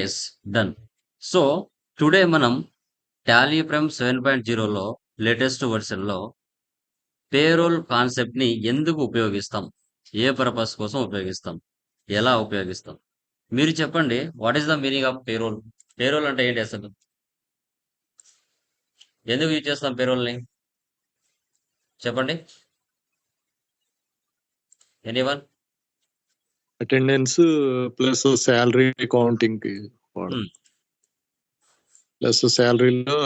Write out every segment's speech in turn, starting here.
Yes done. So today మనం Tally prime 7.0లో latest వెర్షన్‌లో పేరోల్ కాన్సెప్ట్‌ని ఎందుకు ఉపయోగిస్తాం? ఏ పర్పస్ కోసం ఉపయోగిస్తాం? ఎలా ఉపయోగిస్తాం? మీరు చెప్పండి. What is the meaning of payroll? Payroll అంటే ఏంటి అసలు? ఎందుకు యూజ్ చేస్తాం పేరోల్‌ని? చెప్పండి. ఎనీవన్? అటెండెన్స్ ప్లస్ శాలరీ కౌంటింగ్‌కి వాడతాం. హ్మ్. ప్లస్ శాలరీలో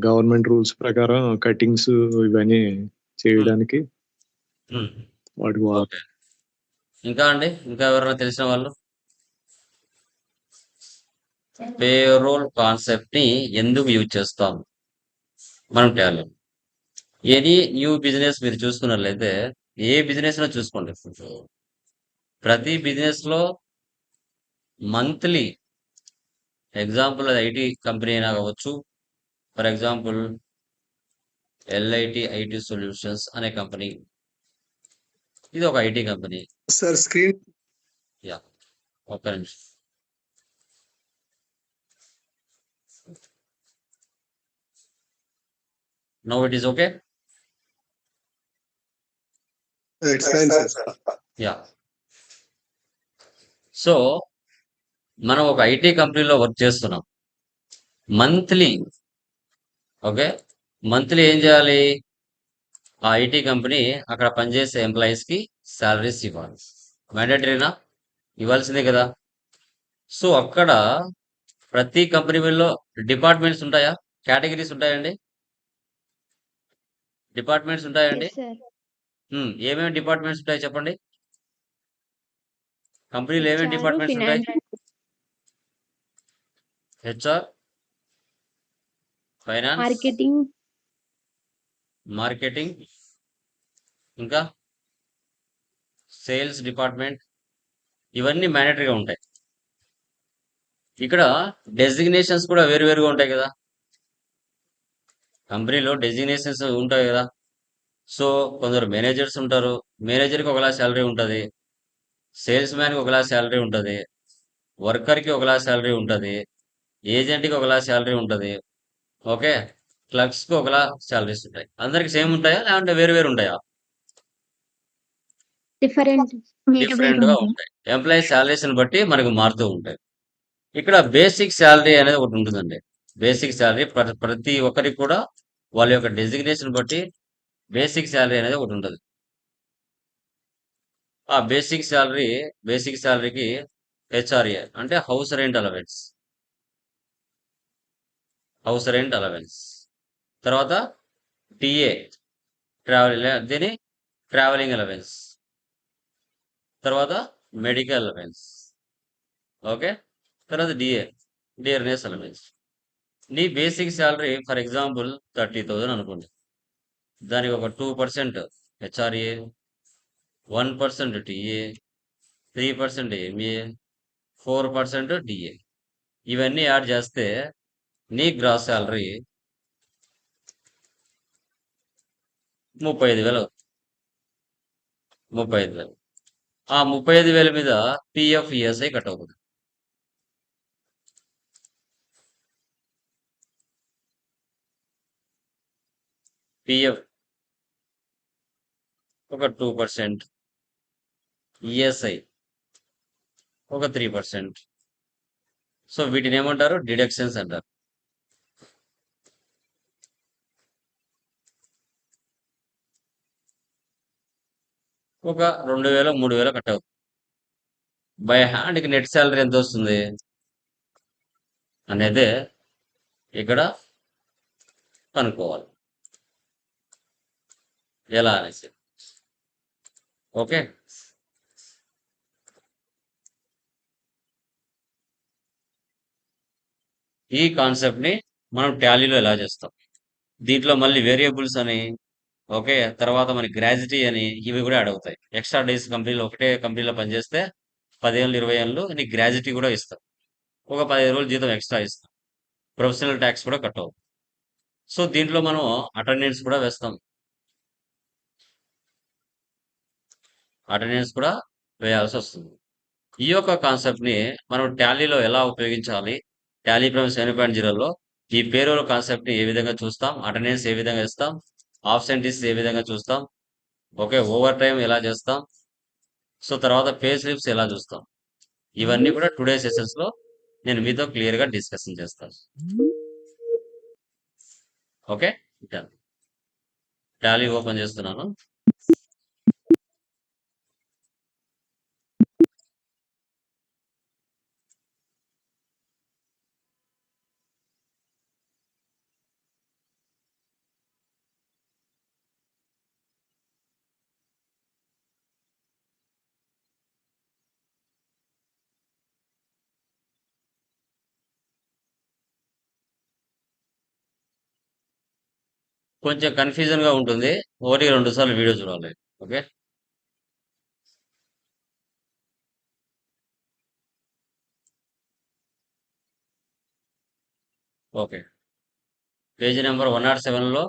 గవర్నమెంట్ రూల్స్ ప్రకారం కటింగ్స్ ఇవన్నీ హ్మ్. చేయడానికి హ్మ్. వాటికి వాడతాం. ఓకే. ఇంకా అండి? ఇంకా ఎవరైనా తెలిసిన వాళ్ళు? పేరోల్ కాన్సెప్ట్‌ని ఎందుకు యూజ్ చేస్తాం? మనం టాలీ. ఎనీ న్యూ బిజినెస్ మీరు చూసుకున్నట్లయితే ఏ బిజినెస్ లో చూసుకోండి, ప్రతి బిజినెస్ లో మంత్లీ, ఎగ్జాంపుల్ అది ఐటీ కంపెనీ అయినా కావచ్చు. For example LIT IT solutions అనే కంపెనీ, ఇది ఒక IT company. Sir screen yeah, ఒక్క నిమిషం. Now it is okay. It's fine sir. Yeah. So మనం ఒక ఐటీ కంపెనీలో వర్క్ చేస్తున్నాం. మంత్లీ, ఓకే, మంత్లీ ఏం చేయాలి? ఆ ఐటీ కంపెనీ అక్కడ పనిచేసే ఎంప్లాయీస్ కి శాలరీస్ ఇవ్వాలి. మ్యాండేటరీనా? ఇవ్వాల్సిందే కదా. సో అక్కడ ప్రతి కంపెనీలో డిపార్ట్మెంట్స్ ఉంటాయా? కేటగిరీస్ ఉంటాయండి? డిపార్ట్మెంట్స్ ఉంటాయండి? Yes sir. ఏమేమి డిపార్ట్మెంట్స్ ఉంటాయి చెప్పండి. కంపెనీలో ఏమేమి హెచ్ఆర్, డిపార్ట్మెంట్స్ ఉంటాయి? Finance, HR, finance, marketing, marketing, ఇంకా సేల్స్ డిపార్ట్మెంట్. ఇవన్నీ మ్యాండేటరీగా ఉంటాయి. ఇక్కడ డెసిగ్నేషన్స్ కూడా వేరువేరుగా ఉంటాయి కదా. కంపెనీలో డెసిగ్నేషన్స్ ఉంటాయి కదా. సో కొందరు మేనేజర్స్ ఉంటారు. మేనేజర్కి ఒకలా శాలరీ ఉంటుంది, సేల్స్ మ్యాన్కి ఒకలా శాలరీ ఉంటుంది, వర్కర్కి ఒకలా శాలరీ ఉంటుంది, ఏజెంట్కి ఒకలా శాలరీ ఉంటుంది. ఓకే, క్లర్క్స్కి ఒకలా శాలరీస్ ఉంటాయి. అందరికి సేమ్ ఉంటాయా లేదంటే వేరు వేరు ఉంటాయా? డిఫరెంట్. డిఫరెంట్ గా ఉంటాయి. ఎంప్లాయీ శాలరీస్ బట్టి మనకు మారుతూ ఉంటాయి. ఇక్కడ బేసిక్ శాలరీ అనేది ఒకటి ఉంటుందండి. బేసిక్ శాలరీ ప్రతి ఒక్కరికి కూడా వాళ్ళ యొక్క డెసిగ్నేషన్ బట్టి బేసిక్ శాలరీ అనేది ఒకటి ఉంటుంది. ఆ బేసిక్ శాలరీకి హెచ్ఆర్ఏ అంటే హౌస్ రెంట్ అలవెన్స్. తర్వాత టిఏ, దీని ట్రావెలింగ్ అలవెన్స్. తర్వాత మెడికల్ అలవెన్స్. ఓకే, తర్వాత డియర్నెస్ అలవెన్స్. నీ బేసిక్ శాలరీ ఫర్ ఎగ్జాంపుల్ 30,000 అనుకోండి. దానికి ఒక 2% హెచ్ఆర్ఏ, 1% టిఏ, 3% ఎంఏ, 4% డిఏ. ఇవన్నీ యాడ్ చేస్తే నీ గ్రాస్ శాలరీ 35,000. 35,000. ఆ 35,000 మీద పిఎఫ్ ఈఎస్ఐ కట్ అవుతుంది. పిఎఫ్ ఒక 2%, ఈఎస్ఐ ఒక 3%. సో వీటిని ఏమంటారు? డిడక్షన్స్ అంటారు. ఒక 2,000 3,000 కట్ అవుతుంది. బై హ్యాండ్కి నెట్ శాలరీ ఎంత వస్తుంది అనేది ఇక్కడ కనుక్కోవాలి. ఎలా అనేసి. ఓకే, ఈ కాన్సెప్ట్ ని మనం టాలీలో ఎలా చేస్తాం? దీంట్లో మళ్ళీ వేరియబుల్స్ అని, ఓకే, తర్వాత మనకి గ్రాడ్యుటీ అని ఇవి కూడా యాడ్ అవుతాయి. ఎక్స్ట్రా డేస్ కంపెనీలో ఒకటే కంపెనీలో పనిచేస్తే 10 ఏళ్ళు 20 ఏళ్ళు నీకు గ్రాడ్యుటీ కూడా ఇస్తాం. ఒక 15 రోజులు జీతం ఎక్స్ట్రా ఇస్తాం. ప్రొఫెషనల్ ట్యాక్స్ కూడా కట్ అవుతుంది. సో దీంట్లో మనం అటెండెన్స్ కూడా వేస్తాం. అటెండెన్స్ కూడా వేయాల్సి వస్తుంది. ఈ యొక్క కాన్సెప్ట్‌ని మనం టాలీలో ఎలా ఉపయోగించాలి? టాలీ ప్రైమ్ 7.0లో ఈ పేరోల్ కాన్సెప్ట్‌ని ఏ విధంగా చూస్తాం? అటెండెన్స్ ఏ విధంగా ఇస్తాం? ఆబ్సెంటీస్ ఏ విధంగా చూస్తాం? ఓకే. ఓవర్ టైమ్ ఎలా చేస్తాం? సో, తర్వాత పే స్లిప్స్ ఎలా చూస్తాం? ఇవన్నీ కూడా టుడే సెషన్స్‌లో నేను మీతో క్లియర్‌గా డిస్కషన్ చేస్తాను. ఓకే. డన్. టాలీ ఓపెన్ చేస్తున్నాను. కొంచెం కన్‌ఫ్యూజన్‌గా ఉంటుంది. 1, 2 సార్లు వీడియో చూడాలి. ఓకే. ఓకే. పేజ్ నంబర్ 107లో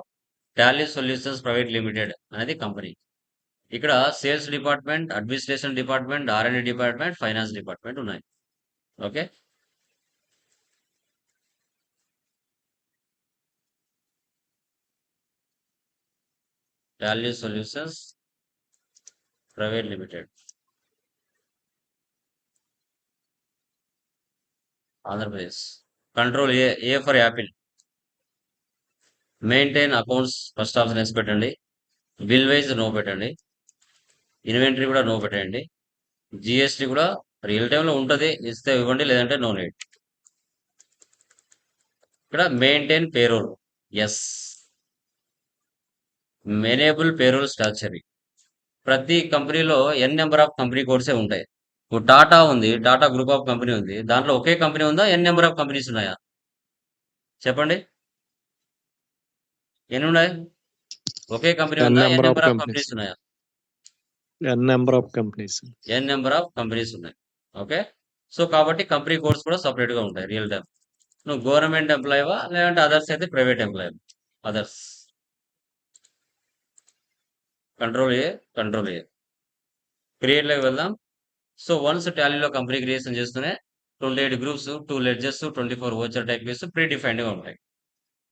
టాలీ సొల్యూషన్స్ ప్రైవేట్ లిమిటెడ్ అనేది కంపెనీ. ఇక్కడ sales department, administration department, R and D department, finance department ఉన్నాయి. Okay. Tally solutions private limited, Andhra Pradesh. Control A, A for apple. Maintain accounts first option వేసి పెట్టండి. Bill wise no పెట్టండి. Inventory కూడా no పెట్టండి. GST కూడా రియల్ టైంలో ఉంటుంది, ఇస్తే ఇవ్వండి, లేదంటే నో నీడ్. ఇక్కడ maintain payroll, yes. Enable payroll statutory. ప్రతి కంపెనీలో ఎన్ నెంబర్ ఆఫ్ కంపెనీ కోడ్సే ఉంటాయి. ఇప్పుడు టాటా ఉంది, టాటా గ్రూప్ ఆఫ్ కంపెనీ ఉంది. దాంట్లో ఒకే కంపెనీ ఉందా, ఎన్ నెంబర్ ఆఫ్ కంపెనీస్ ఉన్నాయా? చెప్పండి. ఎన్ని ఉన్నాయి? ఒకే కంపెనీ n ఉందా, n number of number of companies. Companies ఉన్నాయా? n number of companies. N number of companies ఉన్నాయి. ఓకే. సో కాబట్టి కంపెనీ కోడ్స్ కూడా సపరేట్ గా ఉంటాయి రియల్ టైం. నువ్వు గవర్నమెంట్ ఎంప్లాయీవా, లేదంటే అదర్స్ అయితే private employee. Others. Control A, control A. Create లోకి వెళ్దాం. సో వన్స్ టాలీలో కంపెనీ క్రియేషన్ చేస్తూనే 28 గ్రూప్స్, 2 లెడ్జెస్, 24 ఓచర్ టైప్ కేసు ప్రీ డిఫైన్డ్ గా ఉంటాయి.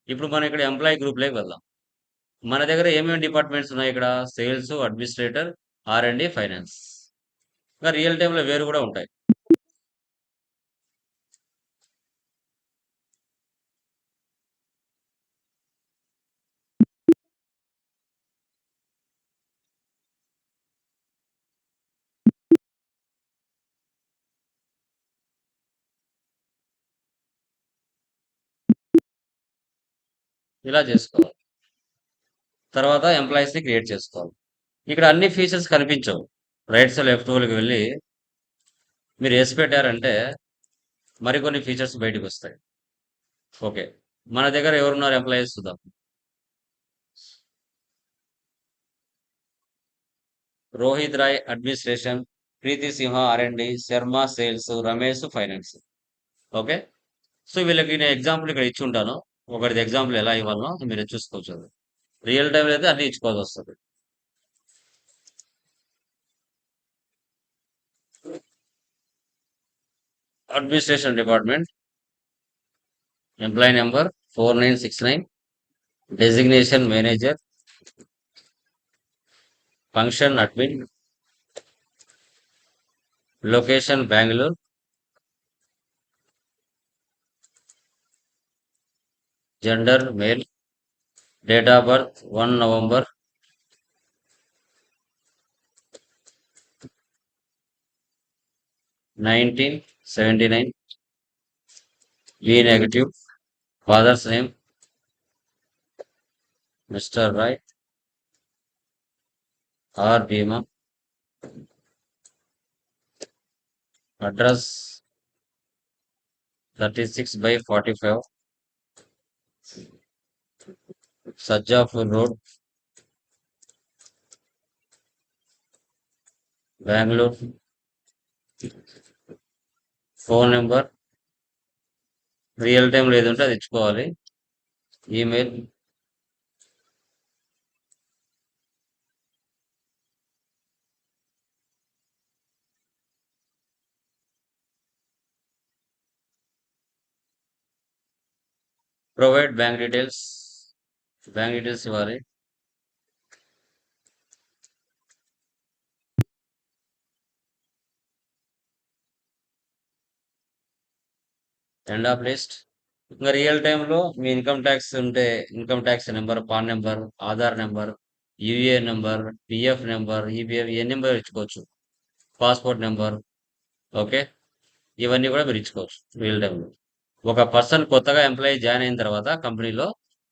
ఇప్పుడు మనం ఇక్కడ ఎంప్లాయీ గ్రూప్ లోకి వెళ్దాం. మన దగ్గర ఏమేమి డిపార్ట్మెంట్స్ ఉన్నాయి ఇక్కడ? Sales, administrator, R and D, finance. ఇంకా రియల్ టైంలో వేరు కూడా ఉంటాయి. ఇలా చేసుకోవాలి. తర్వాత ఎంప్లాయీస్ ని క్రియేట్ చేసుకోవాలి. ఇక్కడ అన్ని ఫీచర్స్ కనిపించవు. రైట్ సైడ్ లెఫ్ట్ వాళ్ళకి వెళ్ళి మీరు వేసి పెట్టారంటే మరికొన్ని ఫీచర్స్ బయటకు వస్తాయి. ఓకే. మన దగ్గర ఎవరున్నారు ఎంప్లాయీస్ చూద్దాం. Rohit Rai administration, Preethi Simha R and D, Sharma sales, Ramesh finance. Okay. So వీళ్ళకి నేను ఎగ్జాంపుల్ ఇక్కడ ఇచ్చి ఉంటాను. ఒకటిది ఎగ్జాంపుల్ ఎలా ఇవ్వాలనో మీరు చూసుకోవచ్చు. రియల్ టైంలో అయితే అన్ని ఇచ్చుకోవాల్సి వస్తుంది. Administration department, employee number 4969, designation manager, function admin, location Bengaluru, gender male, date of birth 1 November 1979, B negative, father's name mister Rai R Bhima, address 36/45, Sajjapur road, Bengaluru. Phone number real time లేదంటే అది ఇచ్చుకోవాలి. ఈమెయిల్, ప్రొవైడ్ బ్యాంక్ డీటెయిల్స్ ఇవ్వాలి. End of list. ఇంకా real టైంలో మీ income tax ఉంటే income tax number, PAN number, Aadhaar number, UA number, PF number, EPF ఏ number ఇచ్చుకోవచ్చు. Passport number. Okay, ఇవన్నీ కూడా మీరు ఇచ్చుకోవచ్చు రియల్ టైంలో. ఒక పర్సన్ కొత్తగా ఎంప్లాయీ జాయిన్ అయిన తర్వాత కంపెనీలో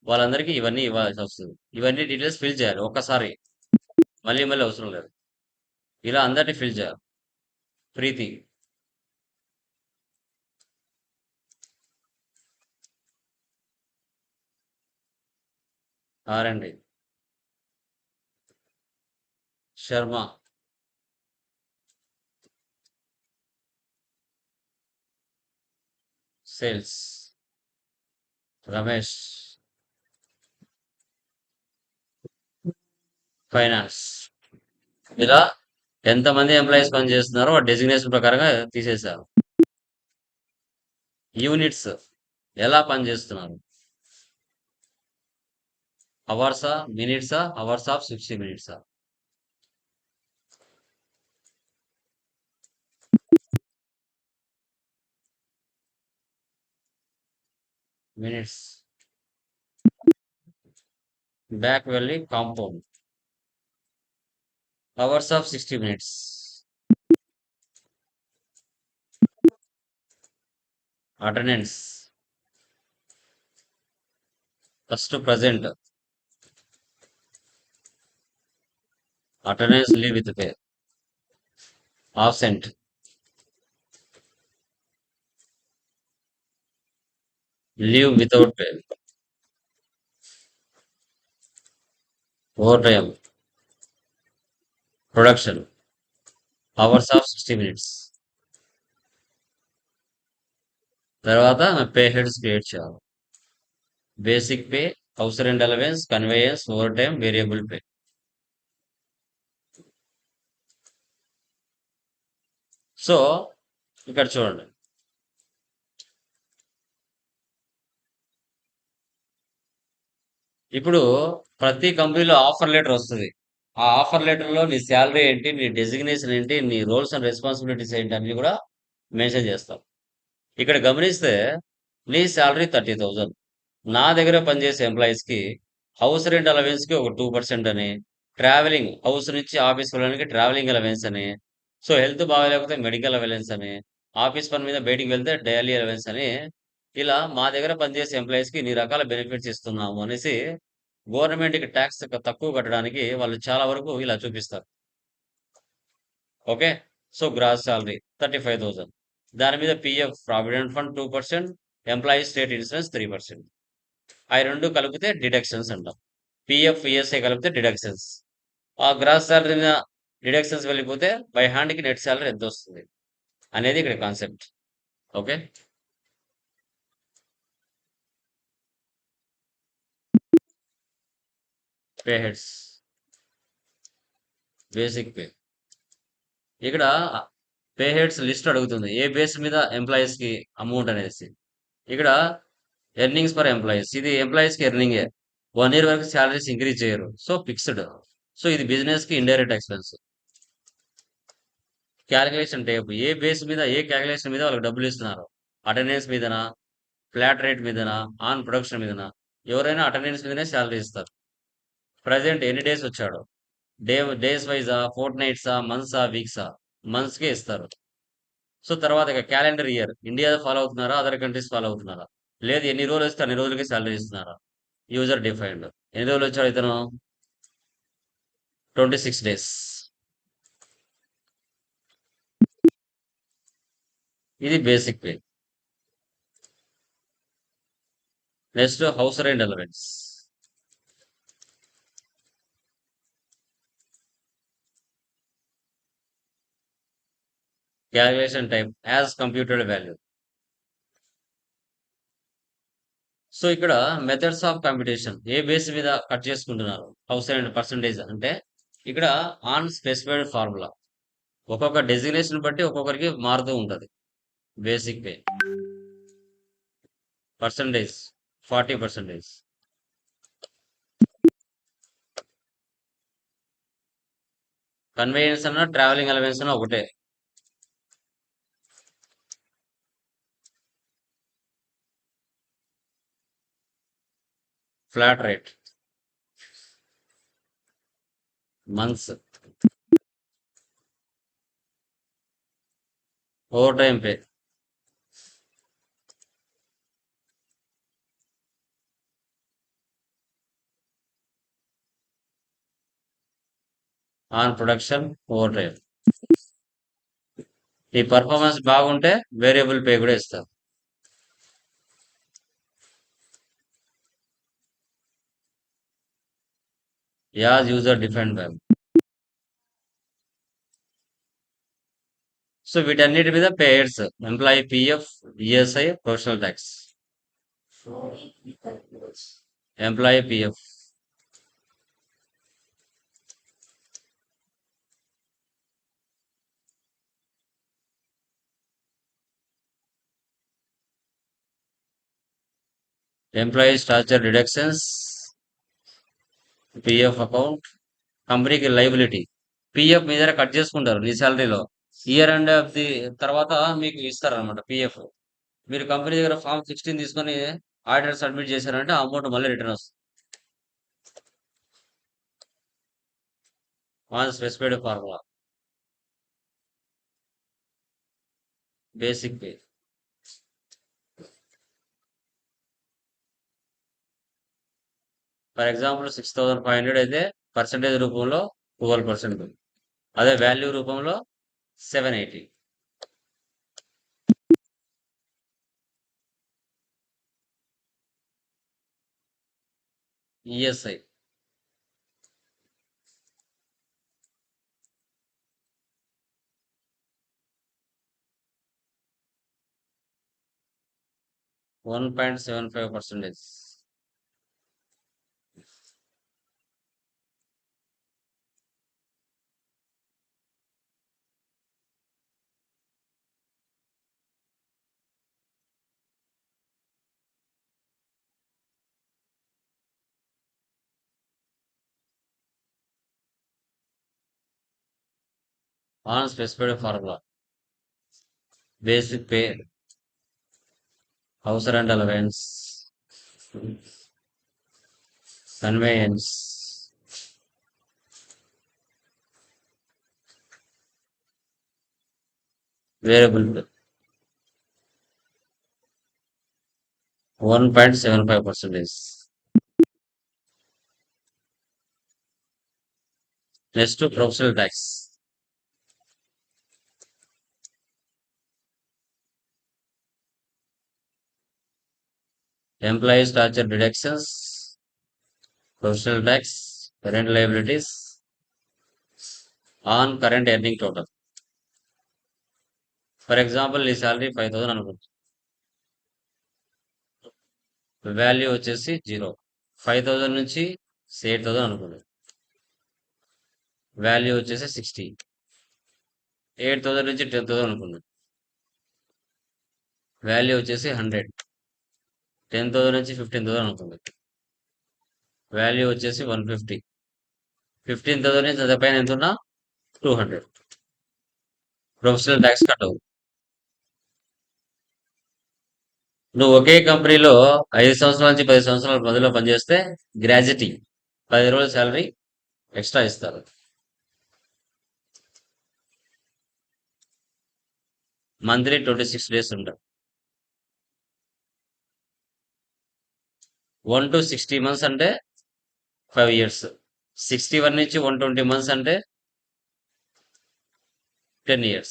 వాళ్ళందరికీ ఇవన్నీ ఇవ్వాల్సి వస్తుంది. ఇవన్నీ డీటెయిల్స్ ఫిల్ చేయాలి ఒక్కసారి, మళ్ళీ మళ్ళీ అవసరం లేదు. ఇలా అందరినీ ఫిల్ చేయాలి. ప్రీతి. ఆర్&డి. శర్మ. సేల్స్. రమేష్. ఫైనాన్స్. ఇలా ఎంతమంది ఎంప్లాయీస్ పని చేస్తున్నారో ఆ డెసిగ్నేషన్ ప్రకారంగా తీసేశారు. యూనిట్స్ ఎలా పనిచేస్తున్నారు, అవర్సా, మినిట్సా, అవర్స్ ఆఫ్ 60 మినిట్సా? మినిట్స్. బ్యాక్ వెళ్ళి compound. Hours of 60 minutes. Attendance. First present. Attendance leave with pay. Absent. Leave without pay. Over time. Production. Hours of 60 minutes. తర్వాత పే హెడ్స్ క్రియేట్ చేయాలి. Basic pay, house rent allowance, conveyance, over time, variable pay. So ఇక్కడ చూడండి, ఇప్పుడు ప్రతి కంపెనీలో offer letter వస్తుంది. ఆ offer letter లో నీ శాలరీ ఏంటి, నీ డెసిగ్నేషన్ ఏంటి, నీ రోల్స్ అండ్ రెస్పాన్సిబిలిటీస్ ఏంటి అన్ని కూడా మెన్షన్ చేస్తాం. ఇక్కడ గమనిస్తే నీ శాలరీ 30,000. నా దగ్గర పనిచేసే ఎంప్లాయీస్ కి హౌస్ రెంట్ అలవెన్స్ కి ఒక 2% అని, ట్రావెలింగ్ హౌస్ నుంచి ఆఫీస్ వెళ్ళడానికి ట్రావెలింగ్ అలవెన్స్ అని, సో హెల్త్ బాగాలేకపోతే మెడికల్ అలవెన్స్ అని, ఆఫీస్ పని మీద బయటికి వెళ్తే డైలీ అలవెన్స్ అని, ఇలా మా దగ్గర పనిచేసే ఎంప్లాయీస్ కి ఇన్ని రకాల బెనిఫిట్స్ ఇస్తున్నాము అనేసి గవర్నమెంట్ కి ట్యాక్స్ తక్కువ కట్టడానికి వాళ్ళు చాలా వరకు ఇలా చూపిస్తారు. Okay, so gross salary 35,000. దాని మీద PF provident fund 2%, employee state insurance 3%. అవి రెండు కలిపితే డిడక్షన్స్ అంటాం. పిఎఫ్, ఈఎస్ఐ కలిపితే డిడక్షన్స్. ఆ గ్రాస్ సాలరీ మీద డిడక్షన్స్ వెళ్ళిపోతే బై హ్యాండ్ కి నెట్ సాలరీ ఎంత వస్తుంది అనేది ఇక్కడ concept. Okay, pay heads. Basic pay. ఇక్కడ పే హెడ్స్ లిస్ట్ అడుగుతుంది, ఏ బేస్ మీద ఎంప్లాయీస్ కి అమౌంట్ అనేసి. ఇక్కడ ఎర్నింగ్స్ పర్ ఎంప్లాయీస్, ఇది ఎంప్లాయీస్ కి ఎర్నింగే. 1 ఇయర్ వరకు శాలరీస్ ఇంక్రీజ్ చేయరు, సో ఫిక్స్డ్. సో ఇది బిజినెస్ కి ఇండైరెక్ట్ ఎక్స్పెన్స్. క్యాలిక్యులేషన్ టేబుల్, ఏ బేస్ మీద ఏ క్యాలిక్యులేషన్ మీద వాళ్ళకి డబ్బులు ఇస్తున్నారు, అటెండెన్స్ మీదనా, ఫ్లాట్ రేట్ మీదనా, ఆన్ ప్రొడక్షన్ మీదనా? ఎవరైనా అటెండెన్స్ మీదనే శాలరీ ఇస్తారు. ప్రజెంట్ ఎన్ని డేస్ వచ్చాడు, డేస్ వైజా, ఫోర్ట్ నైట్సా, మంత్సా, వీక్సా? మంత్స్ కే ఇస్తారు. సో తర్వాత ఇక క్యాలెండర్ ఇయర్, ఇండియా ఫాలో అవుతున్నారా, అదర్ కంట్రీస్ ఫాలో అవుతున్నారా? లేదు, ఎన్ని రోజులు వస్తే అన్ని రోజులకి శాలరీ ఇస్తున్నారా? User defined. ఎన్ని రోజులు వచ్చాడు ఇతను? 26 డేస్. ఇది basic pay. Next house rent allowance. Calculation type as computed value. So ఇక్కడ మెథడ్స్ ఆఫ్ కంప్యూటేషన్, ఏ బేస్ మీద కట్ చేసుకుంటున్నారు హౌస్ రెంట్ పర్సంటేజ్ అంటే, ఇక్కడ ఆన్ స్పెసిఫైడ్ ఫార్ములా. ఒక్కొక్క డెసిగ్నేషన్ బట్టి ఒక్కొక్కరికి మారుతూ ఉంటది. Basic pay percentage 40%. కన్వేయన్స్ అన్న ట్రావెలింగ్ అలవెన్స్ అన్న ఒకటే. Flat rate. Months. Overtime pay. On production overtime. ఈ పర్ఫార్మెన్స్ బాగుంటే వేరియబుల్ పే కూడా ఇస్తారు. As user defined by. So వీటన్నిటి మీద payers employee PF, ESI, professional tax. Employee PF. Employee statutory deductions, PF account, కంపెనీకి liability. PF మీ దగ్గర cut చేసుకుంటారు నీ శాలరీలో. ఇయర్ అండ్ ఆఫ్ ది తర్వాత మీకు ఇస్తారు అనమాట పిఎఫ్. మీరు కంపెనీ దగ్గర ఫామ్ 16 తీసుకొని ఆర్డర్ సబ్మిట్ చేశారంటే ఆ అమౌంట్ మళ్ళీ రిటర్న్ వస్తుంది. On specified formula. Basic pay. For example 6,500 అయితే పర్సెంటేజ్ రూపంలో 12%. అదే వాల్యూ రూపంలో 780. ESI. %1.75. On specified formula. Basic pay, house rent allowance, conveyance, variable pay. 1.75%. Next professional tax. Employee statutory deductions, professional tax, current liabilities on current earning total. For example నీ salary 5,000 అనుకుంటుంది. Value వచ్చేసి 0. 5,000 నుంచి 8,000 అనుకోండి. Value వచ్చేసి 60. 8,000 నుంచి 10,000 అనుకోండి. Value వచ్చేసి 100. 10,000 నుంచి 15,000 అనుకోండి. వాల్యూ వచ్చేసి 150. 15,000 నుంచి అదే ఎంత ఉన్నా 200. ప్రొఫెషనల్ ట్యాక్స్ కట్ అవుతుంది. నువ్వు ఒకే కంపెనీలో 5 సంవత్సరాల నుంచి 10 సంవత్సరాల మధ్యలో పనిచేస్తే గ్రాడ్యుటీ 10 రోజుల శాలరీ ఎక్స్ట్రా ఇస్తారు. మంత్లీ 26 డేస్ ఉంటాయి. 1 to 60 మంత్స్ అంటే 5 years. 61 నుంచి 120 మంత్స్ అంటే 10 years.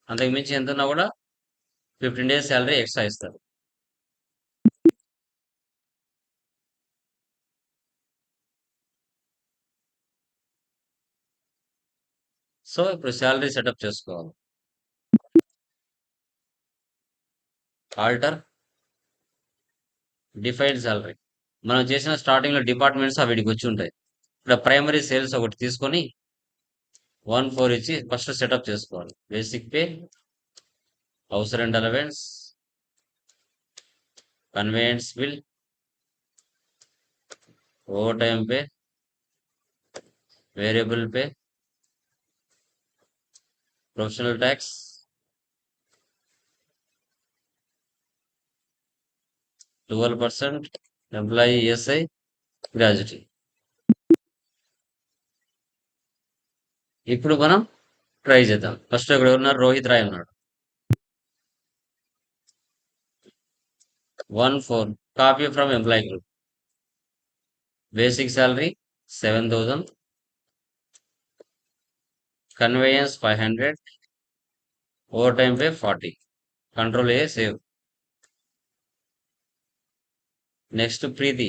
అంతకు మించి ఎంత ఉన్నా కూడా 15 డేస్ శాలరీ ఎక్స్ట్రా ఇస్తారు. సో ఇప్పుడు శాలరీ సెటప్ చేసుకోవాలి. Alter defined salary. మనం చేసిన స్టార్టింగ్ లో డిపార్ట్మెంట్స్ వీటికి వచ్చి ఉంటాయి. ఇక్కడ ప్రైమరీ సేల్స్ ఒకటి తీసుకొని 1,4 ఇచ్చి ఫస్ట్ సెటప్ చేసుకోవాలి. Basic pay, house rent allowance, conveyance bill, over time pay, variable pay, professional tax, 12%, employee ESI, gratuity. ఇప్పుడు మనం ట్రై చేద్దాం. ఫస్ట్ ఇక్కడ ఉన్నారు, రోహిత్ రాయ్ ఉన్నాడు. 1,4 copy from employee group. Basic salary 7,000, conveyance 500, overtime pay 40. Control A, save. Next Preeti.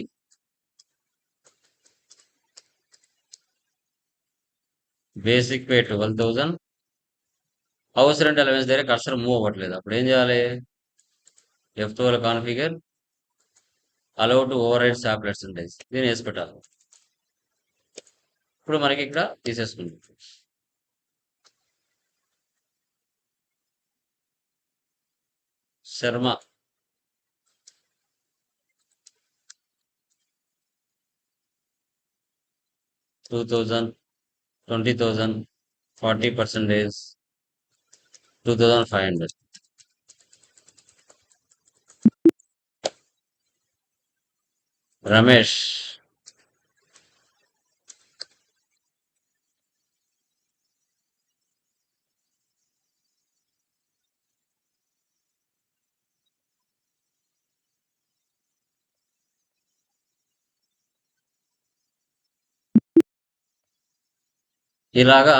Basic pay 12,000. House rent allowance దగ్గర cursor move అవ్వట్లేదు. అప్పుడు ఏం చేయాలి? F12 configure, allow to override stop percentage, దీన్ని వేసి పెట్టాలి. ఇప్పుడు మనకి ఇక్కడ తీసేసుకుంది. శర్మ 2,000, 20,000, 40%, 2,500. రమేష్ 2,000. ఇలాగా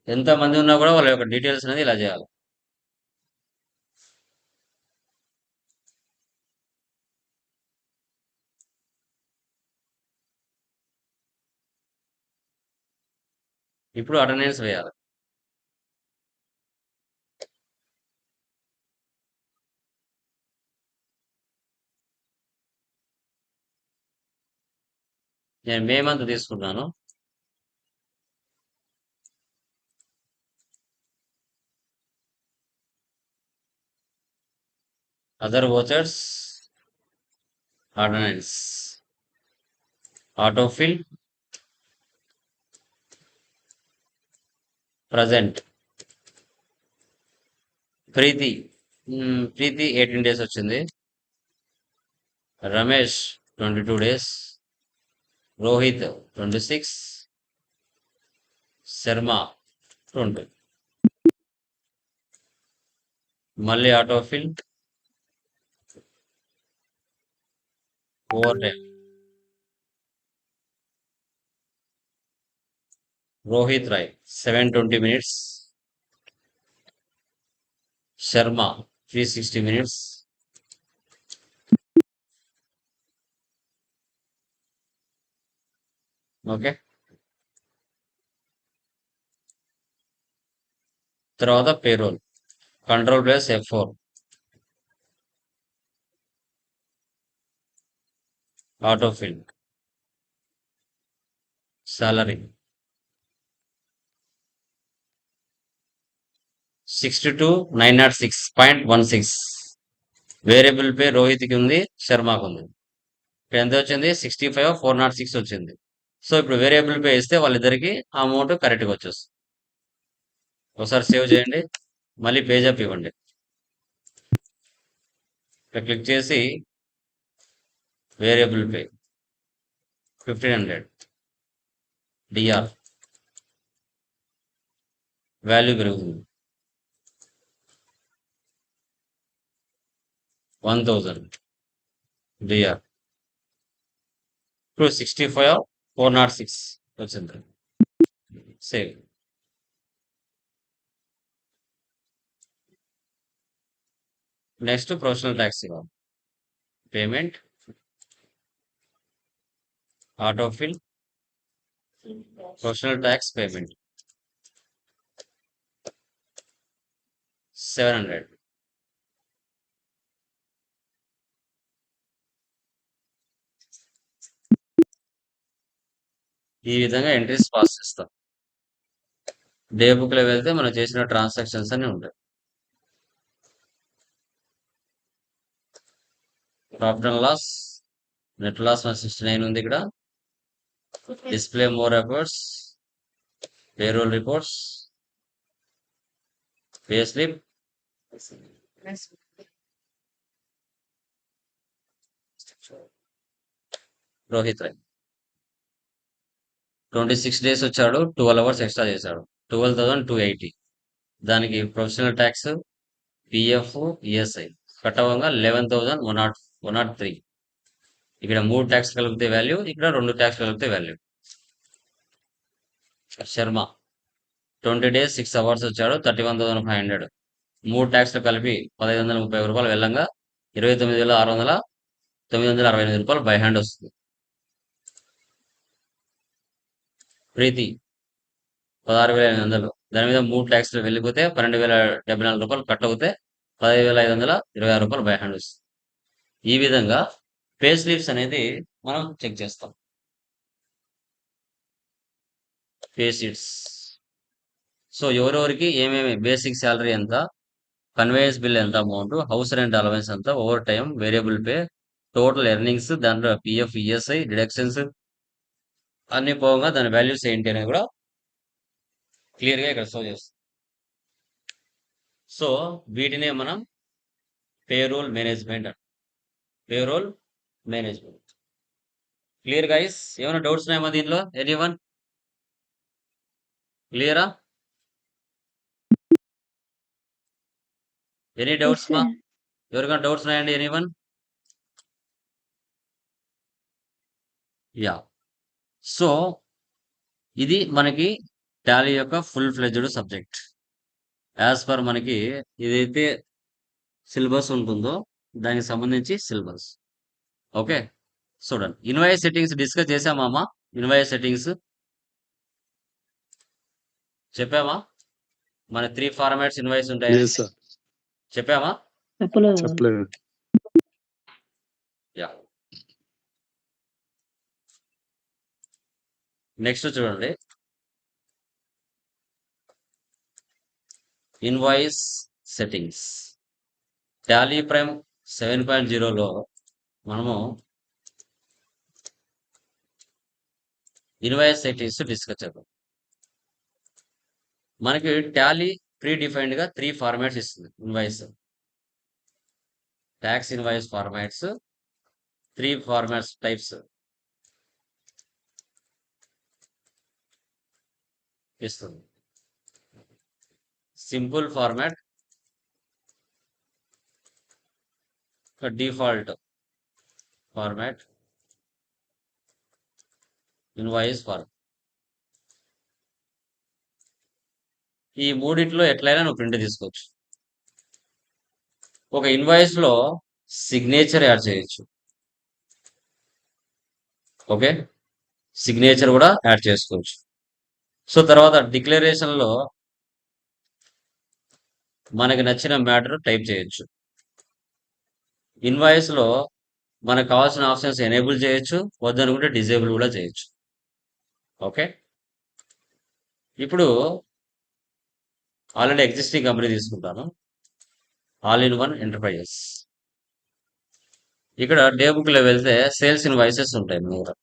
ఎంత మంది ఉన్నా కూడా వాళ్ళ యొక్క డీటెయిల్స్ అనేది ఇలా చేయాలి. ఇప్పుడు అటెండెన్స్ వేయాలి. నేను మే మంత్ తీసుకున్నాను. Other vouchers, attendance, autofill, present. Preethi 18 days వచ్చింది. రమేష్ 22 days, రోహిత్ 26, శర్మ 20. మళ్ళీ autofill, overtime. Rohit Rai 720 minutes, Sharma 360 minutes. Okay, తర్వాత payroll. Control plus F4, autofill, salary 62,906.16. Variable pay రోహిత్కి ఉంది, శర్మకు ఉంది. ఇప్పుడు ఎంత వచ్చింది? 65,406 వచ్చింది. సో ఇప్పుడు వేరియబుల్ పే ఇస్తే వాళ్ళిద్దరికి అమౌంట్ కరెక్ట్గా వచ్చేస్తుంది. ఒకసారి సేవ్ చేయండి, మళ్ళీ పేజప్ ఇవ్వండి. ఇక్కడ క్లిక్ చేసి వేరియబుల్ పే 1,500 డిఆర్, వాల్యూ పెరుగుతుంది 1,000 డిఆర్. ఇప్పుడు 65,406 వచ్చింది. సేవ్. నెక్స్ట్ ప్రొఫెషనల్ ట్యాక్స్ ఇవ్వాలి. Payment, autofill, professional tax payment 700. ఈ విధంగా ఎంట్రీస్ పాస్ చేస్తాం. డే బుక్ లో వెళ్తే మనం చేసిన ట్రాన్సాక్షన్స్ అన్ని ఉంటాయి. Profit and loss, net loss 69 ఉంది ఇక్కడ. display more reports, payroll reports, payslip, Rohit Roy 26 days వచ్చాడు, 12 hours ఎక్స్ట్రా చేశాడు, 12,280. దానికి ప్రొఫెషనల్ ట్యాక్స్, పిఎఫ్, ఈఎస్ఐ కట్టవంగా 11,103. ఇక్కడ 3 ట్యాక్స్ కలిపితే వాల్యూ, ఇక్కడ 2 ట్యాక్స్ కలిపితే వాల్యూ. శర్మ 20 days 6 hours వచ్చాడు, 31,500. 3 ట్యాక్స్లు కలిపి 1,530 రూపాయలు వెళ్ళంగా 29,968 రూపాయలు బై హ్యాండ్ వస్తుంది. ప్రీతి 16,800. దాని మీద 3 ట్యాక్స్లు వెళ్ళిపోతే 12,074 రూపాయలు కట్ అవుతే 15,526 రూపాయలు బై హ్యాండ్ వస్తుంది. ఈ విధంగా పే స్లిప్స్ అనేది మనం చెక్ చేస్తాం. Pay sheets. సో ఎవరెవరికి ఏమేమి బేసిక్ శాలరీ ఎంత, కన్వేయన్స్ బిల్ ఎంత అమౌంట్, హౌస్ రెంట్ అలవెన్స్ ఎంత, over time, variable pay, total earnings, దాంట్లో పిఎఫ్, ఈఎస్ఐ డిడక్షన్స్ అన్ని పోగా దాని వాల్యూస్ ఏంటి అనేది కూడా క్లియర్గా ఇక్కడ షో చేస్తాం. సో వీటినే మనం పేరోల్ మేనేజ్మెంట్ అంటాం. Payroll management. Clear guys? ఏమైనా డౌట్స్ ఉన్నాయమ్మా దీనిలో? ఎనీవన్? క్లియరా? ఎనీ డౌట్స్ మా? ఎవరికైనా డౌట్స్ ఉన్నాయండి? ఎనీవన్? యా. సో ఇది మనకి టాలీ యొక్క full fledged subject. As per మనకి ఏదైతే సిలబస్ ఉంటుందో దానికి సంబంధించి సిలబస్. ఓకే, చూడండి. ఇన్వాయిస్ సెట్టింగ్స్ డిస్కస్ చేసామా అమ్మా? ఇన్వాయిస్ సెట్టింగ్స్ చెప్పామా? మన 3 ఫార్మాట్స్ ఇన్వాయిస్ ఉంటాయి Yes, sir. చెప్పామా? చెప్పలేదు. యా. నెక్స్ట్ చూడండి, ఇన్వాయిస్ సెట్టింగ్స్. టాలీ ప్రైమ్ 7.0లో మనము ఇన్వాయిస్ సెట్టింగ్స్ డిస్కస్ చేద్దాం. మనకి టాలీ ప్రీ డిఫైన్డ్ గా 3 ఫార్మాట్స్ ఇస్తుంది. Invoice tax invoice formats 3 formats types ఇస్తుంది. Simple format, default format, invoice format. ఈ మూడిట్లో ఎట్లయినా నువ్వు ప్రింట్ తీసుకోవచ్చు. ఒక ఇన్వాయిస్ లో సిగ్నేచర్ యాడ్ చేయొచ్చు. ఓకే, సిగ్నేచర్ కూడా యాడ్ చేసుకోవచ్చు. సో తర్వాత డిక్లరేషన్ లో మనకి నచ్చిన మ్యాటర్ టైప్ చేయొచ్చు. ఇన్వాయిస్ లో మనకు కావాల్సిన ఆప్షన్స్ ఎనేబుల్ చేయొచ్చు, వద్దనుకుంటే డిజేబుల్ కూడా చేయొచ్చు. ఓకే, ఇప్పుడు ఆల్రెడీ ఎగ్జిస్టింగ్ కంపెనీ తీసుకుంటాను, ఆల్ ఇన్ వన్ ఎంటర్ప్రైజెస్. ఇక్కడ డే బుక్ లో వెళ్తే సేల్స్ ఇన్వాయిసెస్ ఉంటాయి. మీరు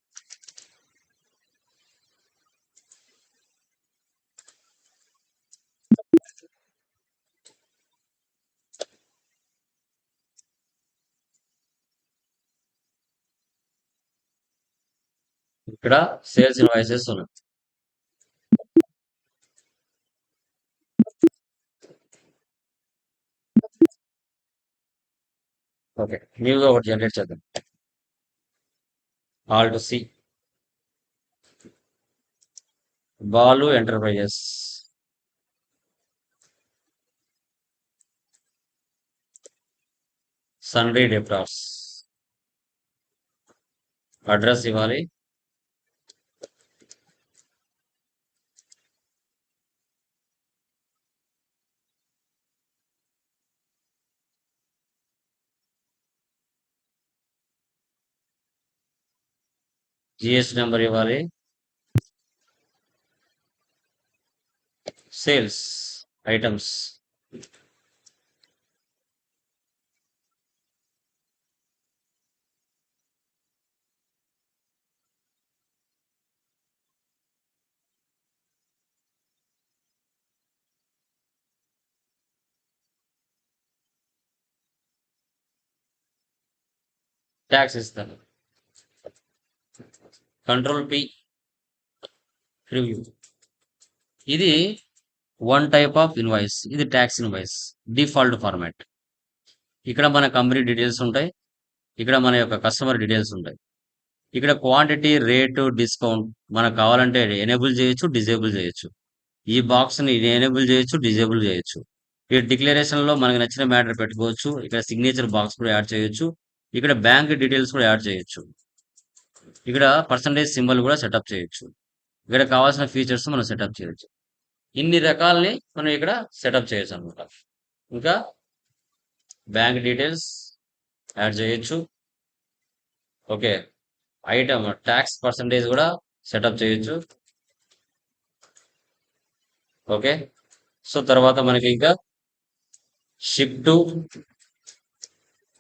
ఇక్కడ సేల్స్ ఇన్వాయిసెస్ ఉన్నాయి. ఓకే, న్యూగా ఒకటి జనరేట్ చేద్దాం. ఆల్ టు సి Balu enterprises. Sundry debtors. Address ఇవ్వాలి. జిఎస్టి నెంబర్ ఇవ్వాలి. సేల్స్ ఐటమ్స్, ట్యాక్స్ ఇస్తాను. Control P, preview. ఇది వన్ టైప్ ఆఫ్ ఇన్వాయిస్. ఇది ట్యాక్స్ ఇన్వాయిస్ డిఫాల్ట్ ఫార్మాట్. ఇక్కడ మన కంపెనీ డీటెయిల్స్ ఉంటాయి, ఇక్కడ మన యొక్క కస్టమర్ డీటెయిల్స్ ఉంటాయి. ఇక్కడ క్వాంటిటీ, రేటు, డిస్కౌంట్ మనకు కావాలంటే ఎనేబుల్ చేయొచ్చు, డిజేబుల్ చేయొచ్చు. ఈ బాక్స్ ని ఎనేబుల్ చేయొచ్చు, డిజేబుల్ చేయొచ్చు. ఈ డిక్లరేషన్ లో మనకు నచ్చిన మ్యాటర్ పెట్టుకోవచ్చు. ఇక్కడ సిగ్నేచర్ బాక్స్ కూడా యాడ్ చేయొచ్చు. ఇక్కడ బ్యాంక్ డీటెయిల్స్ కూడా యాడ్ చేయొచ్చు. ఇక్కడ పర్సంటేజ్ సింబల్ కూడా సెటప్ చేయొచ్చు. ఇక్కడ కావాల్సిన ఫీచర్స్ మనం సెటప్ చేయొచ్చు. ఇన్ని రకాలని మనం ఇక్కడ సెటప్ చేయొచ్చు అనమాట. ఇంకా బ్యాంక్ డీటెయిల్స్ యాడ్ చేయొచ్చు. ఓకే, ఐటమ్ ట్యాక్స్ పర్సంటేజ్ కూడా సెటప్ చేయొచ్చు. ఓకే, సో తర్వాత మనకి ఇంకా షిప్ టు,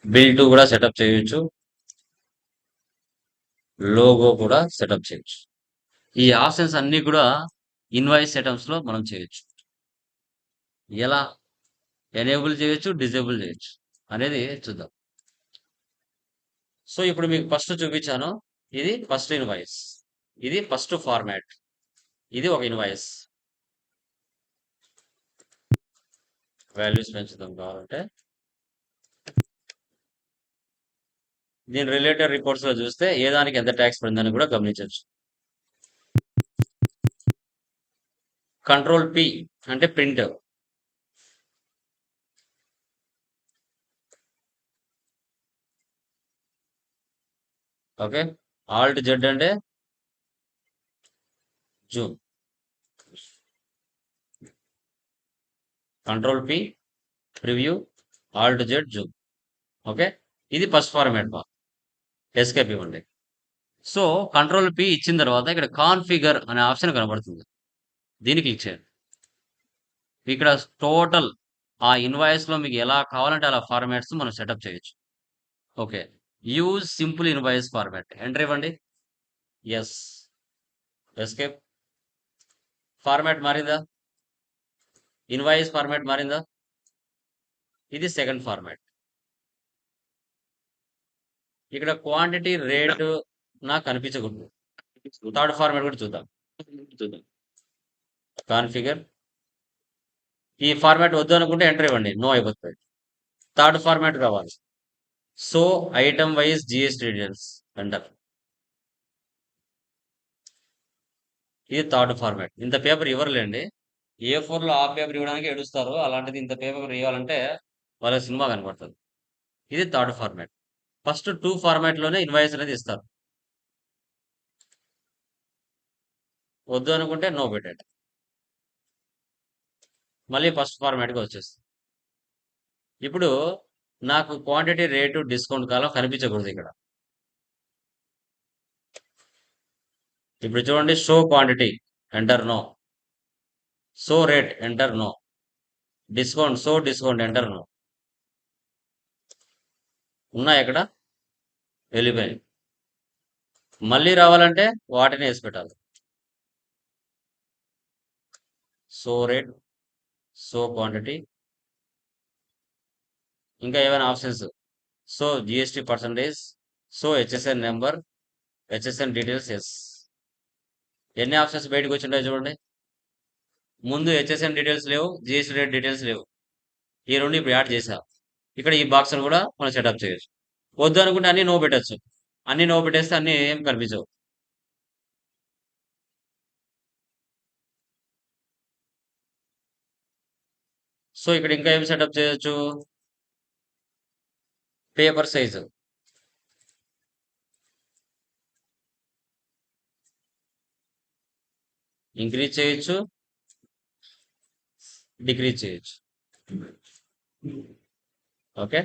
బిల్ టు కూడా సెటప్ చేయొచ్చు. లోగో కూడా సెటప్ చేయొచ్చు. ఈ ఆప్షన్స్ అన్ని కూడా ఇన్వాయిస్ సెటప్స్ లో మనం చేయొచ్చు. ఎలా ఎనేబుల్ చేయొచ్చు, డిజేబుల్ చేయొచ్చు అనేది చూద్దాం. సో ఇప్పుడు మీకు ఫస్ట్ చూపించాను, ఇది ఫస్ట్ ఇన్వాయిస్, ఇది ఫస్ట్ ఫార్మాట్, ఇది ఒక ఇన్వాయిస్. వాల్యూస్ పెంచుదాం కావాలంటే. దీని రిలేటెడ్ రిపోర్ట్స్ లో చూస్తే ఏ దానికి ఎంత ట్యాక్స్ పడిందని కూడా గమనించవచ్చు. కంట్రోల్ పి అంటే ప్రింట్. ఓకే, ఆల్ట్ జెడ్ అంటే Zoom. Control P, preview, Alt Z, Zoom. Okay, ఇది ఫస్ట్ ఫార్మాట్ బా. ఎస్కేప్ ఇవ్వండి. సో కంట్రోల్ పి ఇచ్చిన తర్వాత ఇక్కడ కాన్ఫిగర్ అనే ఆప్షన్ కనబడుతుంది, దీన్ని క్లిక్ చేయండి. ఇక్కడ టోటల్ ఆ ఇన్వాయిస్ లో మీకు ఎలా కావాలంటే అలా ఫార్మాట్స్ మనం సెటప్ చేయొచ్చు. Okay, use simple invoice format, enter ఇవ్వండి. Yes, escape. ఫార్మాట్ మారిందా? ఇన్వాయిస్ ఫార్మాట్ మారిందా? ఇది సెకండ్ ఫార్మాట్. ఇక్కడ క్వాంటిటీ, రేటు నాకు కనిపించకూడదు. థర్డ్ ఫార్మాట్ కూడా చూద్దాం. కాన్ఫిగర్. ఈ ఫార్మాట్ వద్దు అనుకుంటే ఎంటర్ ఇవ్వండి, నో అయిపోతుంది. థర్డ్ ఫార్మాట్ కావాలి. So item wise GST details enter. ఇది థర్డ్ ఫార్మాట్. ఇంత పేపర్ ఇవ్వరులేండి, A4 లో ఆ పేపర్ ఇవ్వడానికి ఏడుస్తారు. అలాంటిది ఇంత పేపర్ ఇవ్వాలంటే వాళ్ళ సినిమా కనపడుతుంది. ఇది third format. First two format లోనే ఇన్వాయిస్ అనేది ఇస్తారు. వద్దు అనుకుంటే నో పెట్టండి, మళ్ళీ ఫస్ట్ ఫార్మాట్గా వచ్చేస్తుంది. ఇప్పుడు నాకు క్వాంటిటీ, రేటు, డిస్కౌంట్ కాలం కనిపించకూడదు ఇక్కడ. ఇప్పుడు చూడండి, show quantity enter no, show rate enter no, discount show discount enter no. ఉన్నాయి ఇక్కడ, వెళ్ళిపోయాయి. మళ్ళీ రావాలంటే వాటిని వేసి పెట్టాలి. సో రేట్, సో క్వాంటిటీ, ఇంకా ఏమైనా options. So GST percentage, so HSN number, HSN details. Yes, ఎన్ని ఆప్షన్స్ బయటకు వచ్చింటాయి చూడండి. ముందు హెచ్ఎస్ఎన్ డీటెయిల్స్ లేవు, జిఎస్టీ రేట్ డీటెయిల్స్ లేవు. ఈ రెండు ఇప్పుడు యాడ్ చేసా. ఇక్కడ ఈ బాక్స్ కూడా మనం సెటప్ చేయొచ్చు. వద్దు అనుకుంటే అన్ని నో పెట్టచ్చు. అన్ని నో పెట్టేస్తే అన్ని ఏం కనిపించవు. సో ఇక్కడ ఇంకా ఏం సెటప్ చేయొచ్చు? పేపర్ సైజు ఇంక్రీజ్ చేయొచ్చు, డిక్రీజ్ చేయొచ్చు. Okay,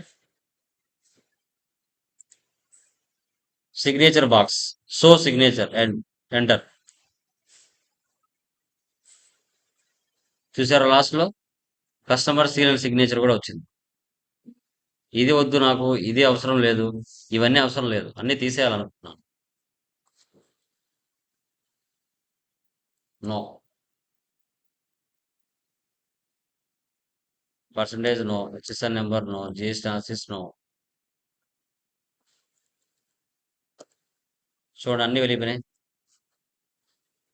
signature box, so signature and enter. చూసారా, లాస్ట్ లో కస్టమర్ సీరియల్ సిగ్నేచర్ కూడా వచ్చింది. ఇది వద్దు నాకు, ఇది అవసరం లేదు, ఇవన్నీ అవసరం లేదు, అన్ని తీసేయాలనుకుంటున్నాను. No, percentage no, HSN number no, GST ఆన్సిస్ నో. చూడండి అన్ని వెళ్ళిపోయినాయి.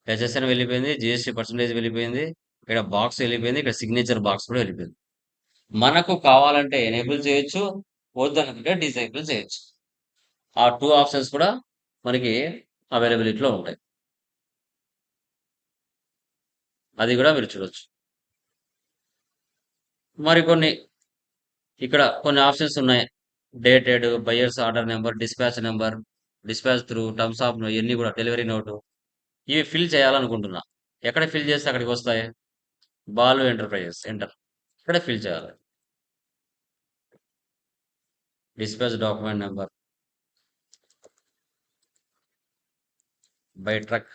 హెచ్ఎస్ఎన్ వెళ్ళిపోయింది, జిఎస్టీ పర్సంటేజ్ వెళ్ళిపోయింది, ఇక్కడ బాక్స్ వెళ్ళిపోయింది, ఇక్కడ సిగ్నేచర్ బాక్స్ కూడా వెళ్ళిపోయింది. మనకు కావాలంటే ఎనేబుల్ చేయొచ్చు, వద్దనుకుంటే డిసేబుల్ చేయొచ్చు. ఆ 2 ఆప్షన్స్ కూడా మనకి అవైలబిలిటీలో ఉంటాయి. అది కూడా మీరు చూడొచ్చు. మరికొన్ని ఇక్కడ కొన్ని ఆప్షన్స్ ఉన్నాయి. Dated, buyers order number, dispatch number, dispatch through, terms of ఇవన్నీ కూడా డెలివరీ నోటు ఇవి ఫిల్ చేయాలనుకుంటున్నా. ఎక్కడ ఫిల్ చేస్తే అక్కడికి వస్తాయి? బాలు ఎంటర్ప్రైజెస్ ఎంటర్ ఇక్కడ ఫిల్ చేయాలి. Dispatch document number, by truck,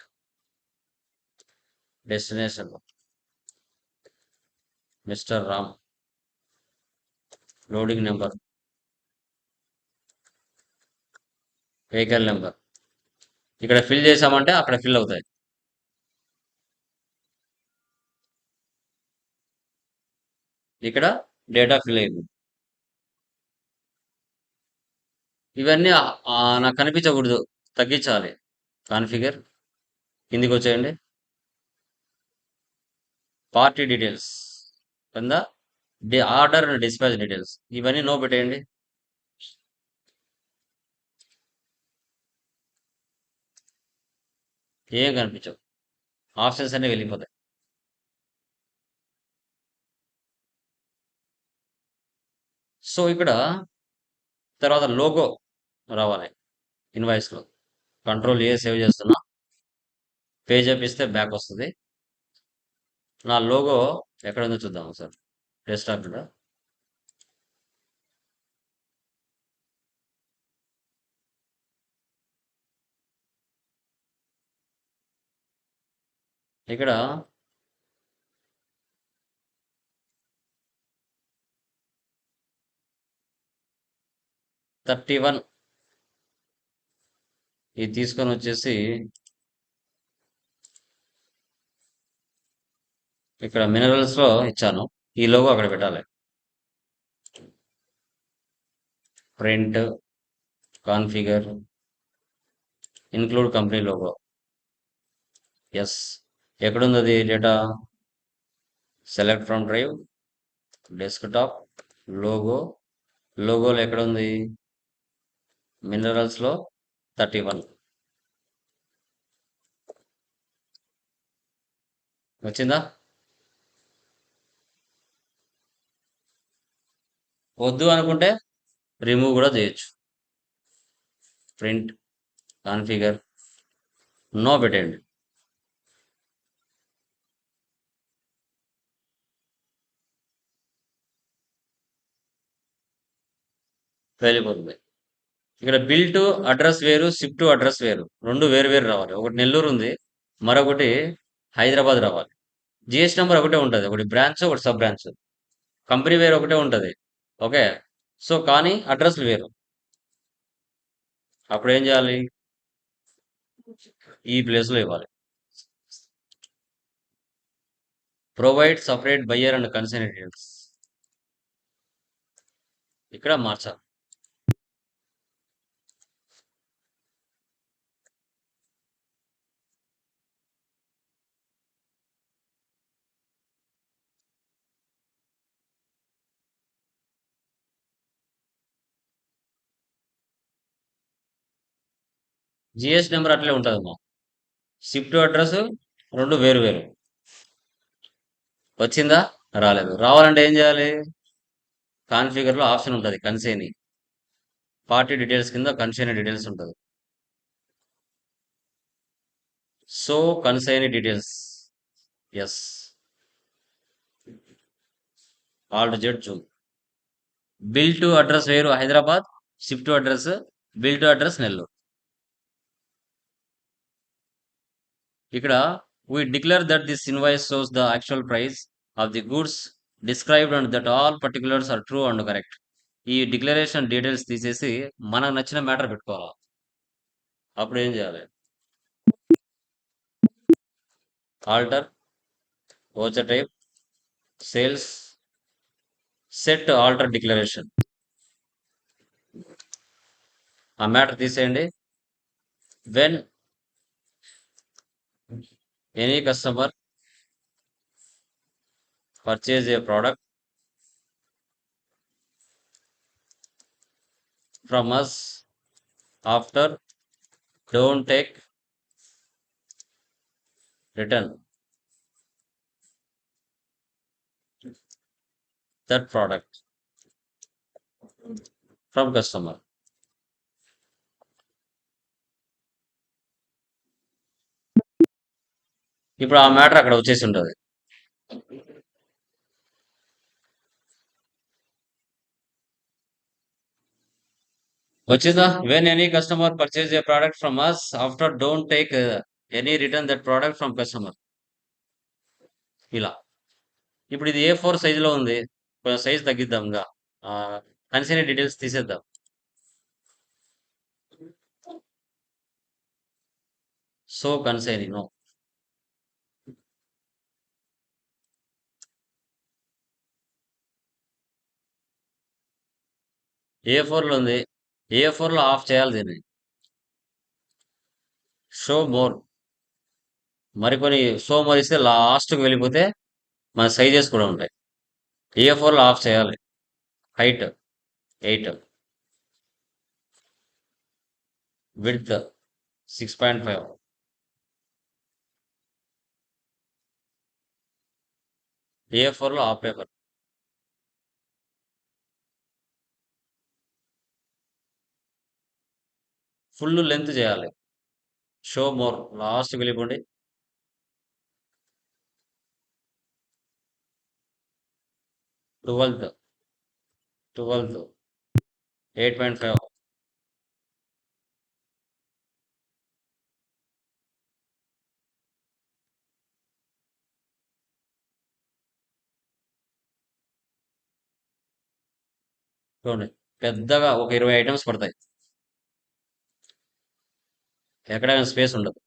destination mister Ram, loading number, vehicle number. ఇక్కడ ఫిల్ చేసామంటే అక్కడ ఫిల్ అవుతాయి. ఇక్కడ డేటా ఫిల్ అయింది. ఇవన్నీ నాకు కనిపించకూడదు, తగ్గించాలి. కాన్ఫిగర్ కిందికి వచ్చేయండి. పార్టీ డీటెయిల్స్ కింద ఆర్డర్ అండ్ డిస్పాచ్ డీటెయిల్స్ ఇవన్నీ నో పెట్టేయండి. ఏం కనిపించవు, ఆప్షన్స్ అన్నీ వెళ్ళిపోతాయి. సో ఇక్కడ తర్వాత లోగో రావాలి ఇన్వాయిస్లో. కంట్రోల్ ఏ సేవ్ చేస్తున్నా, పేజ్ అప్ ఇస్తే బ్యాక్ వస్తుంది. నా లోగో ఎక్కడ ఉందో చూద్దాం సార్. డెస్క్టాప్ కూడా ఇక్కడ #31 ఇది తీసుకొని వచ్చేసి ఇక్కడ మినరల్స్ లో ఇచ్చాను. ఈ లోగో అక్కడ పెట్టాలి. Print, configure, include company logo. Yes, ఎక్కడుంది అది data? Select from drive, desktop, logo. లోగోలో ఎక్కడ ఉంది? మినరల్స్ లో 31 వచ్చిందా? వద్దు అనుకుంటే రిమూవ్ కూడా చేయొచ్చు. ప్రింట్, కాన్ఫిగర్, నో పెట్టండి. వెళ్ళిపోతుంది. ఇక్కడ బిల్ టు అడ్రస్ వేరు, షిప్ టు అడ్రస్ వేరు, రెండు వేరు వేరు రావాలి. ఒకటి నెల్లూరు ఉంది, మరొకటి హైదరాబాద్ రావాలి. జిఎస్టీ నెంబర్ ఒకటే ఉంటుంది, ఒకటి బ్రాంచ్ ఒకటి సబ్ బ్రాంచ్. కంపెనీ వేరు ఒకటే ఉంటుంది. ఓకే, సో కానీ అడ్రస్లు వేరు. అప్పుడు ఏం చేయాలి? ఈ ప్లేస్లో ఇవ్వాలి. Provide separate buyer and consign details ఇక్కడ మార్చాలి. జిఎస్టీ నెంబర్ అట్లే ఉంటుంది మా. షిప్ టు అడ్రస్ రెండు వేరు వేరు. వచ్చిందా? రాలేదు. రావాలంటే ఏం చేయాలి? కాన్ఫిగర్లో ఆప్షన్ ఉంటుంది కన్సైన్. పార్టీ డీటెయిల్స్ కింద కన్సైన్ డీటెయిల్స్ ఉంటుంది. So consign details yes, alt Z zoom. Bill to address వేరు Hyderabad, ship to address, bill to address Nellore. ఇక్కడ we declare that this invoice shows the actual price of the goods described and that all particulars are true and correct. ఈ declaration details తీసేసి మనకు నచ్చిన matter పెట్టుకోవాలి. అప్పుడు ఏం చేయాలి? Alter, voucher type, sales, set alter declaration. ఆ matter తీసేయండి. when any customer purchase a product from us after don't take return that product from customer. ఇప్పుడు ఆ మ్యాటర్ అక్కడ వచ్చేసి ఉంటుంది. వచ్చిందా? When any customer purchase a product from us after don't take any return that product from customer. ఇలా ఇప్పుడు ఇది A4 సైజులో ఉంది. కొంచెం సైజ్ తగ్గిద్దాం ఇంకా. కన్సైన్ డీటెయిల్స్ తీసేద్దాం. So consign no. A4లో ఉంది. A4లో ఆఫ్ చేయాలి దీన్ని. Show more. మరికొన్ని షో మోర్ ఇస్తే లాస్ట్కి వెళ్ళిపోతే మన సైజెస్ కూడా ఉంటాయి. A4లో ఆఫ్ చేయాలి. హైట్ 8, విడ్త్ 6.5, A4లో ఆఫ్ పేపర్. ఫుల్ లెంత్ చేయాలి. షో మోర్ లాస్ట్కి వెళ్ళిపోండి. 12th 8.5, చూడండి పెద్దగా ఒక 20 ఐటమ్స్ పడతాయి. ఎక్కడైనా స్పేస్ ఉండదు.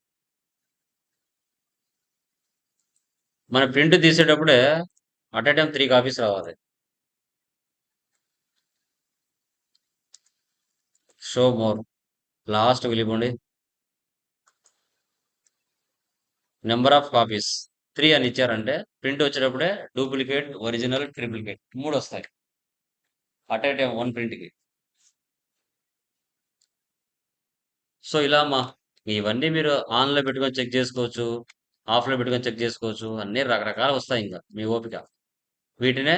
మన ప్రింట్ తీసేటప్పుడే అట్ టైం 3 కాపీస్ రావాలి. షో మోర్ లాస్ట్ వెళ్ళిపోండి. నెంబర్ ఆఫ్ కాపీస్ 3 అని ఇచ్చారంటే ప్రింట్ వచ్చేటప్పుడే డూప్లికేట్, ఒరిజినల్, ట్రిప్లికేట్ 3 వస్తాయి అట్ టైం 1 ప్రింట్కి. సో ఇలా ఇవన్నీ మీరు ఆన్లో పెట్టుకొని చెక్ చేసుకోవచ్చు, ఆఫ్లో పెట్టుకొని చెక్ చేసుకోవచ్చు. అన్నీ రకరకాలు వస్తాయి ఇంకా మీ ఓపిక. వీటినే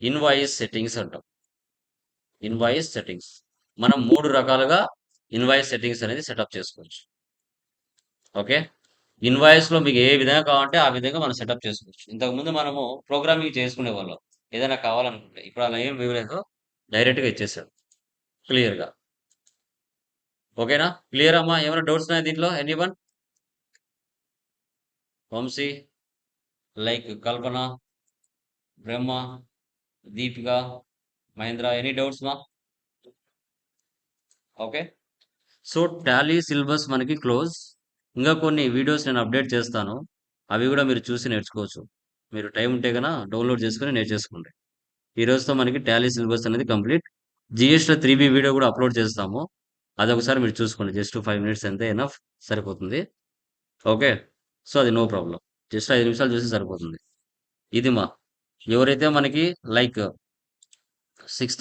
ఇన్వాయిస్ సెట్టింగ్స్ అంటాం. ఇన్వాయిస్ సెట్టింగ్స్ మనం 3 రకాలుగా ఇన్వాయిస్ సెట్టింగ్స్ అనేది సెటప్ చేసుకోవచ్చు. ఓకే, ఇన్వాయిస్లో మీకు ఏ విధంగా కావాలంటే ఆ విధంగా మనం సెటప్ చేసుకోవచ్చు. ఇంతకుముందు మనము ప్రోగ్రామింగ్ చేసుకునే వాళ్ళం ఏదైనా కావాలనుకుంటే. ఇప్పుడు అలా ఏం ఇవ్వలేదు, డైరెక్ట్గా ఇచ్చేసాడు క్లియర్గా. ఓకేనా? క్లియర్ అమ్మా? ఏమైనా డౌట్స్ ఉన్నాయా దీంట్లో? ఎనీవన్? వంశీ, లైక్ కల్పన, బ్రహ్మ, దీపిక, మహేంద్ర, ఎనీ డౌట్స్ మా? ఓకే, సో టాలీ సిలబస్ మనకి క్లోజ్. ఇంకా కొన్ని వీడియోస్ నేను అప్డేట్ చేస్తాను, అవి కూడా మీరు చూసి నేర్చుకోవచ్చు. మీరు టైం ఉంటే కనుక డౌన్లోడ్ చేసుకుని నేర్చేసుకోండి. ఈ రోజుతో మనకి టాలీ సిలబస్ అనేది కంప్లీట్. జిఎస్లో 3B వీడియో కూడా అప్లోడ్ చేస్తాము, అదొకసారి మీరు చూసుకోండి. జస్ట్ 5 మినిట్స్ అంతే, ఎనఫ్, సరిపోతుంది. ఓకే, సో అది నో ప్రాబ్లం. జస్ట్ 5 నిమిషాలు చూసి సరిపోతుంది. ఇది ఎవరైతే మనకి లైక్ 6